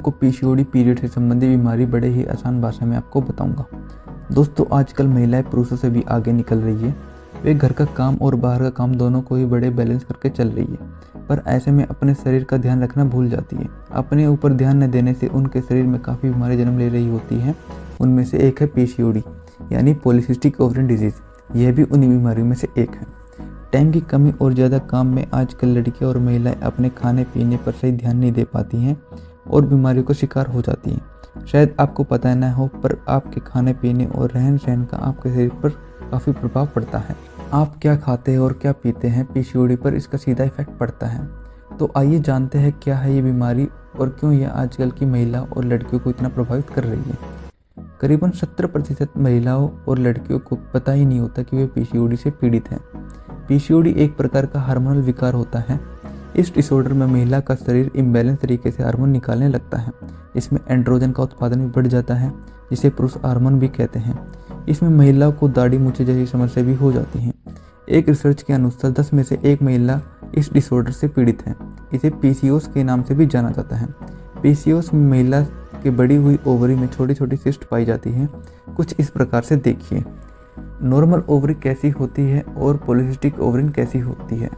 आपको PCOD period से संबंधित बीमारी बड़े ही आसान भाषा में आपको बताऊंगा। दोस्तों, आजकल महिलाएं पुरुषों से भी आगे निकल रही है। वे घर का काम और बाहर का काम दोनों को ही बड़े बैलेंस करके चल रही है, पर ऐसे में अपने शरीर का ध्यान रखना भूल जाती है। अपने ऊपर ध्यान न देने से उनके शरीर में काफ़ी बीमारी जन्म ले रही होती हैं। उनमें से एक है पीसीओडी यानी पॉलीसिस्टिक ओवरियन डिजीज़। यह भी उन्हीं बीमारियों में से एक है। टाइम की कमी और ज़्यादा काम में आजकल लड़कियां और महिलाएं अपने खाने पीने पर सही ध्यान नहीं दे पाती हैं और बीमारियों का शिकार हो जाती हैं। शायद आपको पता न हो, पर आपके खाने पीने और रहन सहन का आपके शरीर पर काफ़ी प्रभाव पड़ता है। आप क्या खाते हैं और क्या पीते हैं, पीसीओडी पर इसका सीधा इफेक्ट पड़ता है। तो आइए जानते हैं क्या है ये बीमारी और क्यों यह आजकल की महिला और लड़कियों को इतना प्रभावित कर रही है। करीबन 70% महिलाओं और लड़कियों को पता ही नहीं होता कि वे पीसीओडी से पीड़ित हैं। पीसीओडी एक प्रकार का हार्मोनल विकार होता है। इस डिसऑर्डर में महिला का शरीर इम्बैलेंस तरीके से हार्मोन निकालने लगता है। इसमें एंड्रोजन का उत्पादन भी बढ़ जाता है, जिसे पुरुष हार्मोन भी कहते हैं। इसमें महिलाओं को दाढ़ी मूंछें जैसी समस्या भी हो जाती हैं। एक रिसर्च के अनुसार 10 में से 1 महिला इस डिसऑर्डर से पीड़ित है। इसे पीसीओएस के नाम से भी जाना जाता है। पीसीओएस में महिला के बड़ी हुई ओवरी में छोटी छोटी सिस्ट पाई जाती हैं। कुछ इस प्रकार से देखिए। नॉर्मल ओवरी कैसी होती है और पॉलीसिस्टिक ओवरिन कैसी होती है।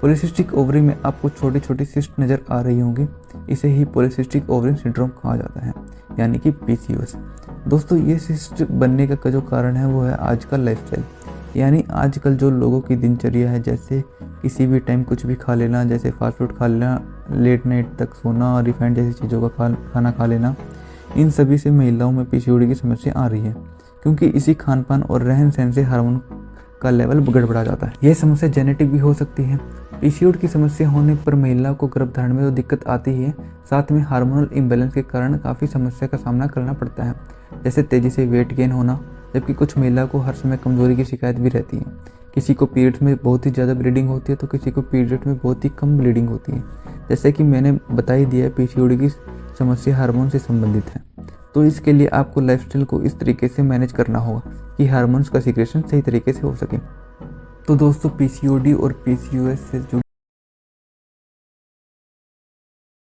पॉलीसिस्टिक ओवरी में आपको छोटी छोटी सिस्ट नज़र आ रही होंगी। इसे ही पॉलीसिस्टिक ओवरिन सिंड्रोम कहा जाता है, यानी कि पीसीओएस। दोस्तों, ये सिस्ट बनने का जो कारण है वो है आजकल लाइफस्टाइल। यानी आजकल जो लोगों की दिनचर्या है, जैसे किसी भी टाइम कुछ भी खा लेना, जैसे फास्ट फूड खा लेना, लेट नाइट तक सोना, रिफाइंड जैसी चीज़ों का खाना खा लेना, इन सभी से महिलाओं में पीसीओडी की समस्या आ रही है, क्योंकि इसी खान पान और रहन सहन से हार्मोन का लेवल गड़बड़ा जाता है। यह समस्या जेनेटिक भी हो सकती है। पीसीओडी की समस्या होने पर महिलाओं को गर्भधारण में तो दिक्कत आती ही है, साथ में हार्मोनल इम्बैलेंस के कारण काफ़ी समस्या का सामना करना पड़ता है, जैसे तेज़ी से वेट गेन होना, जबकि कुछ महिलाओं को हर समय कमजोरी की शिकायत भी रहती है। किसी को पीरियड्स में बहुत ही ज़्यादा ब्लीडिंग होती है तो किसी को पीरियड में बहुत ही कम ब्लीडिंग होती है। जैसे कि मैंने बता ही दिया है, पीसीओडी की समस्या हार्मोन से संबंधित है। तो इसके लिए आपको लाइफस्टाइल को इस तरीके से मैनेज करना होगा कि हार्मोन्स का सीक्रेशन सही तरीके से हो सके। तो दोस्तों, पीसीओडी और पीसीओएस से